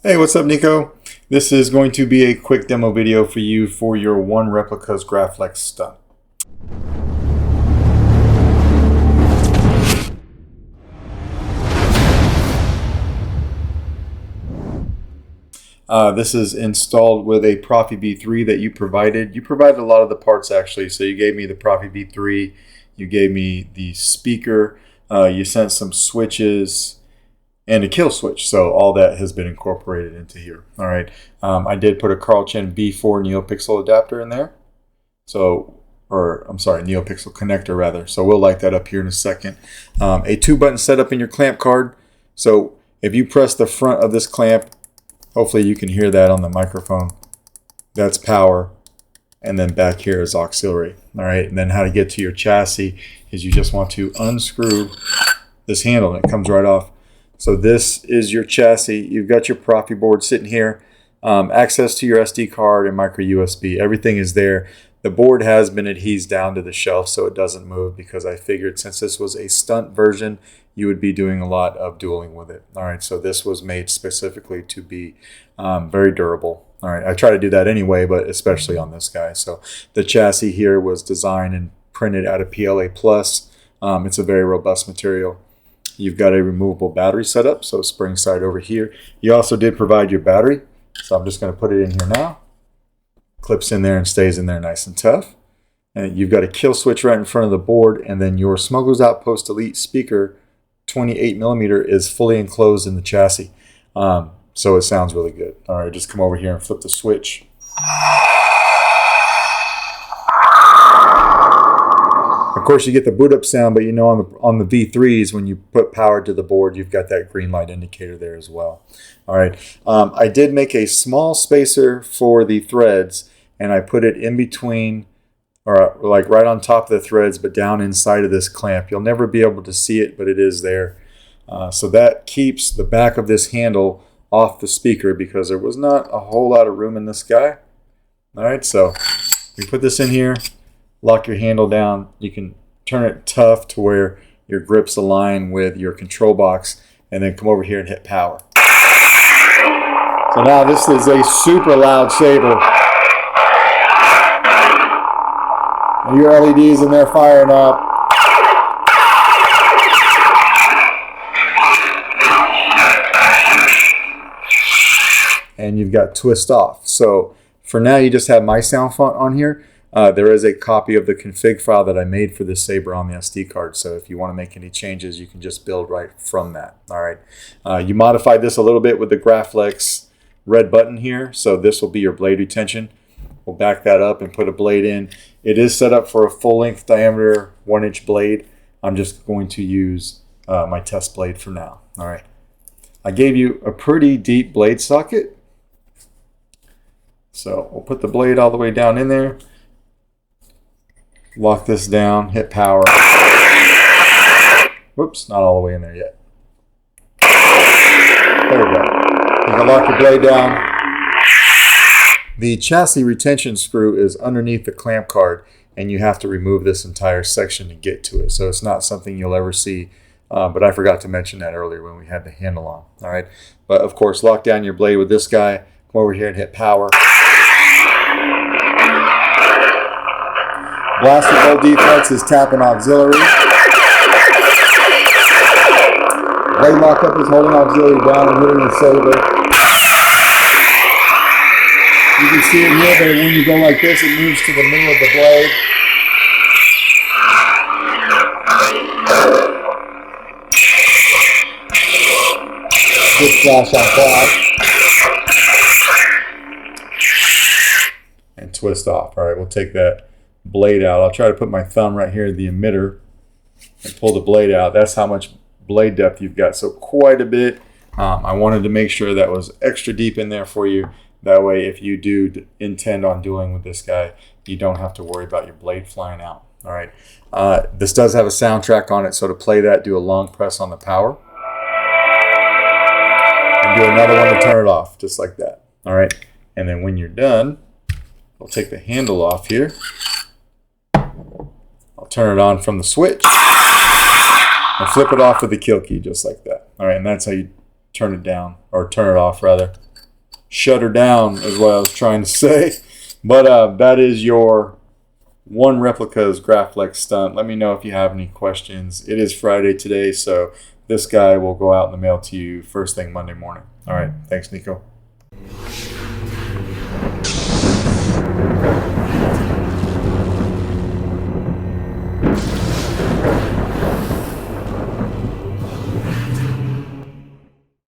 Hey, what's up, Nico? This is going to be a quick demo video for you for your one Replicas Graflex Stunt. This is installed with a Proffie B3 that you provided. You provided a lot of the parts actually. So you gave me the Proffie B3, you gave me the speaker, you sent some switches, and a kill switch. So all that has been incorporated into here. All right. I did put a Carl Chen B4 Neopixel adapter in there. Neopixel connector rather. So we'll light that up here in a second. A 2-button setup in your clamp card. So if you press the front of this clamp, hopefully you can hear that on the microphone. That's power. And then back here is auxiliary. All right. And then how to get to your chassis is you just want to unscrew this handle and it comes right off. So this is your chassis. You've got your Proffie board sitting here. Access to your SD card and micro USB. Everything is there. The board has been adhesed down to the shelf so it doesn't move because I figured since this was a stunt version, you would be doing a lot of dueling with it. All right, so this was made specifically to be very durable. All right, I try to do that anyway, but especially on this guy. So the chassis here was designed and printed out of PLA+. It's a very robust material. You've got a removable battery setup, so spring side over here. You also did provide your battery, so I'm just going to put it in here now. Clips in there and stays in there nice and tough. And you've got a kill switch right in front of the board, and then your Smuggler's Outpost Elite speaker, 28mm, is fully enclosed in the chassis. So it sounds really good. All right, just come over here and flip the switch. Of course, you get the boot up sound, but you know on the V3s, when you put power to the board, you've got that green light indicator there as well. All right, I did make a small spacer for the threads, and I put it in between, or like right on top of the threads, but down inside of this clamp. You'll never be able to see it, but it is there. So that keeps the back of this handle off the speaker because there was not a whole lot of room in this guy. All right, so you put this in here. Lock your handle down. You can turn it tough to where your grips align with your control box, and then come over here and hit power. So now this is a super loud saber. And your LEDs in there firing up. And you've got twist off. So for now you just have my sound font on here. There is a copy of the config file that I made for this saber on the SD card. So if you want to make any changes, you can just build right from that. All right. You modified this a little bit with the Graflex red button here. So this will be your blade retention. We'll back that up and put a blade in. It is set up for a full length diameter 1-inch blade. I'm just going to use my test blade for now. All right. I gave you a pretty deep blade socket. So we'll put the blade all the way down in there. Lock this down, hit power. Whoops, not all the way in there yet. There we go. You can lock your blade down. The chassis retention screw is underneath the clamp card, and you have to remove this entire section to get to it. So it's not something you'll ever see, but I forgot to mention that earlier when we had the handle on. All right, but of course, lock down your blade with this guy. Come over here and hit power. Blast with no defects is tap and auxiliary. Blade lockup is holding auxiliary down and hitting the saber. You can see it here, but when you go like this, it moves to the middle of the blade. Good flash on flash. And twist off. All right, we'll take that blade out. I'll try to put my thumb right here in the emitter and pull the blade out. That's how much blade depth you've got. So quite a bit. I wanted to make sure that was extra deep in there for you. That way, if you do intend on dueling with this guy, you don't have to worry about your blade flying out. All right. This does have a soundtrack on it. So to play that, do a long press on the power. And do another one to turn it off, just like that. All right. And then when you're done, we'll take the handle off here. I'll turn it on from the switch and flip it off with the kill key just like that. All right, and that's how you turn it down, or turn it off rather. shut her down is what I was trying to say. But that is your one Replicas Graflex Stunt. Let me know if you have any questions. It is Friday today, so this guy will go out in the mail to you first thing Monday morning. All right. Thanks, Nico.